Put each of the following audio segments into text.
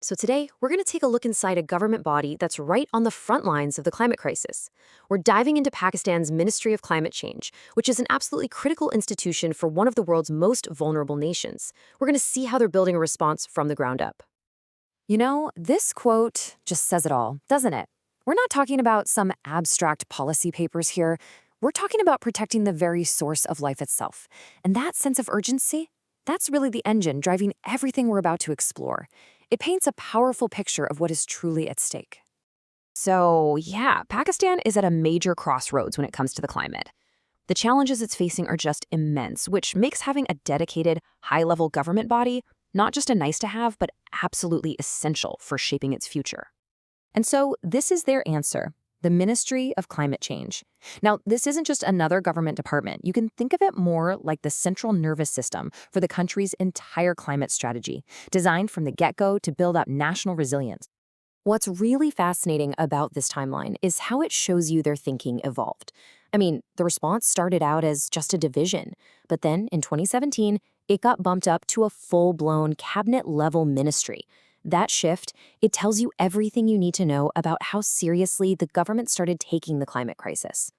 So today, we're going to take a look inside a government body that's right on the front lines of the climate crisis. We're diving into Pakistan's Ministry of Climate Change, which is an absolutely critical institution for one of the world's most vulnerable nations. We're going to see how they're building a response from the ground up. This quote just says it all, doesn't it? We're not talking about some abstract policy papers here. We're talking about protecting the very source of life itself. And that sense of urgency, that's really the engine driving everything we're about to explore. It paints a powerful picture of what is truly at stake. So, yeah, Pakistan is at a major crossroads when it comes to the climate. The challenges it's facing are just immense, which makes having a dedicated, high-level government body not just a nice to have, but absolutely essential for shaping its future. And so this is their answer, the Ministry of Climate Change. Now, this isn't just another government department. You can think of it more like the central nervous system for the country's entire climate strategy, designed from the get-go to build up national resilience. What's really fascinating about this timeline is how it shows you their thinking evolved. I mean, the response started out as just a division, but then in 2017, it got bumped up to a full-blown cabinet-level ministry. That shift, it tells you everything you need to know about how seriously the government started taking the climate crisis.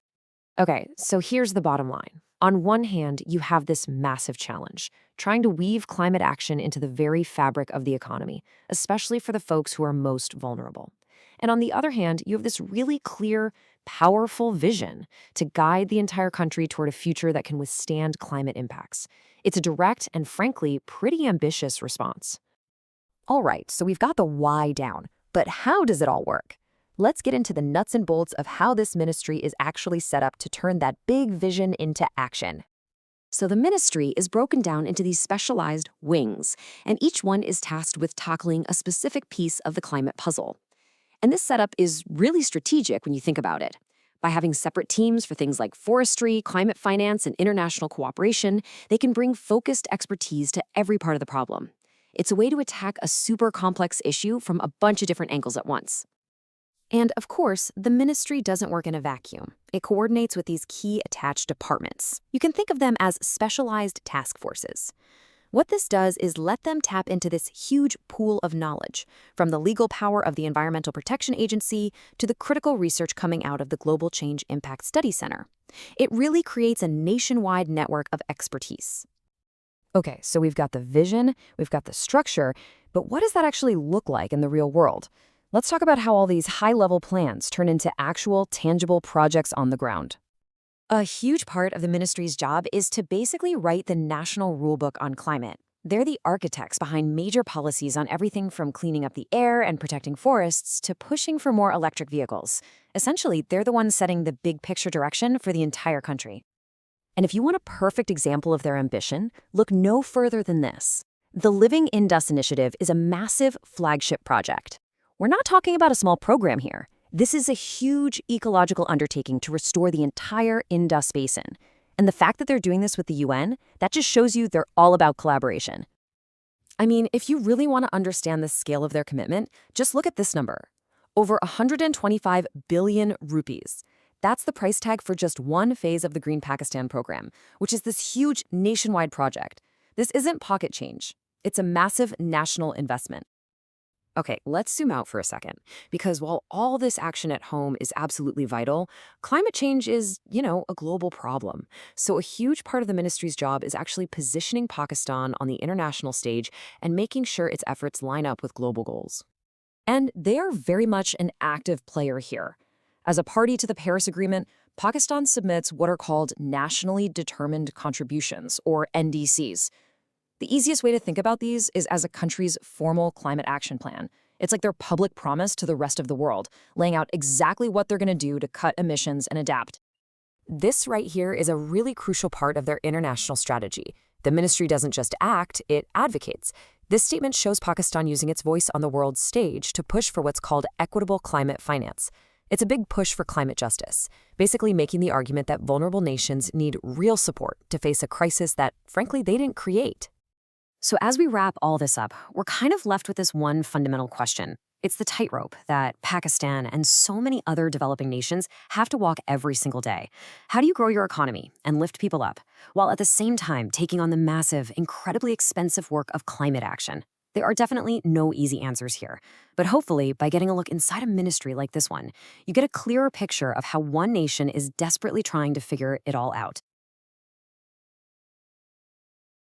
Okay, so here's the bottom line. On one hand, you have this massive challenge, trying to weave climate action into the very fabric of the economy, especially for the folks who are most vulnerable. And on the other hand, you have this really clear, powerful vision to guide the entire country toward a future that can withstand climate impacts. It's a direct and, frankly, pretty ambitious response. All right, so we've got the why down, but how does it all work? Let's get into the nuts and bolts of how this ministry is actually set up to turn that big vision into action. So the ministry is broken down into these specialized wings, and each one is tasked with tackling a specific piece of the climate puzzle. And this setup is really strategic when you think about it. By having separate teams for things like forestry, climate finance, and international cooperation, they can bring focused expertise to every part of the problem. It's a way to attack a super complex issue from a bunch of different angles at once. And of course, the ministry doesn't work in a vacuum. It coordinates with these key attached departments. You can think of them as specialized task forces. What this does is let them tap into this huge pool of knowledge, from the legal power of the Environmental Protection Agency to the critical research coming out of the Global Change Impact Study Center. It really creates a nationwide network of expertise. Okay, so we've got the vision, we've got the structure, but what does that actually look like in the real world? Let's talk about how all these high-level plans turn into actual, tangible projects on the ground. A huge part of the ministry's job is to basically write the national rulebook on climate. They're the architects behind major policies on everything from cleaning up the air and protecting forests to pushing for more electric vehicles. Essentially, they're the ones setting the big picture direction for the entire country. And if you want a perfect example of their ambition, look no further than this. The Living Indus Initiative is a massive flagship project. We're not talking about a small program here. This is a huge ecological undertaking to restore the entire Indus Basin. And the fact that they're doing this with the UN, that just shows you they're all about collaboration. I mean, if you really want to understand the scale of their commitment, just look at this number. Over 125 billion rupees. That's the price tag for just one phase of the Green Pakistan program, which is this huge nationwide project. This isn't pocket change. It's a massive national investment. Okay, let's zoom out for a second, because while all this action at home is absolutely vital, climate change is, a global problem. So a huge part of the ministry's job is actually positioning Pakistan on the international stage and making sure its efforts line up with global goals. And they are very much an active player here. As a party to the Paris Agreement, Pakistan submits what are called nationally determined contributions, or NDCs. The easiest way to think about these is as a country's formal climate action plan. It's like their public promise to the rest of the world, laying out exactly what they're going to do to cut emissions and adapt. This right here is a really crucial part of their international strategy. The ministry doesn't just act, it advocates. This statement shows Pakistan using its voice on the world stage to push for what's called equitable climate finance. It's a big push for climate justice, basically making the argument that vulnerable nations need real support to face a crisis that, frankly, they didn't create. So as we wrap all this up, we're kind of left with this one fundamental question. It's the tightrope that Pakistan and so many other developing nations have to walk every single day. How do you grow your economy and lift people up, while at the same time taking on the massive, incredibly expensive work of climate action? There are definitely no easy answers here, but hopefully, by getting a look inside a ministry like this one, you get a clearer picture of how one nation is desperately trying to figure it all out.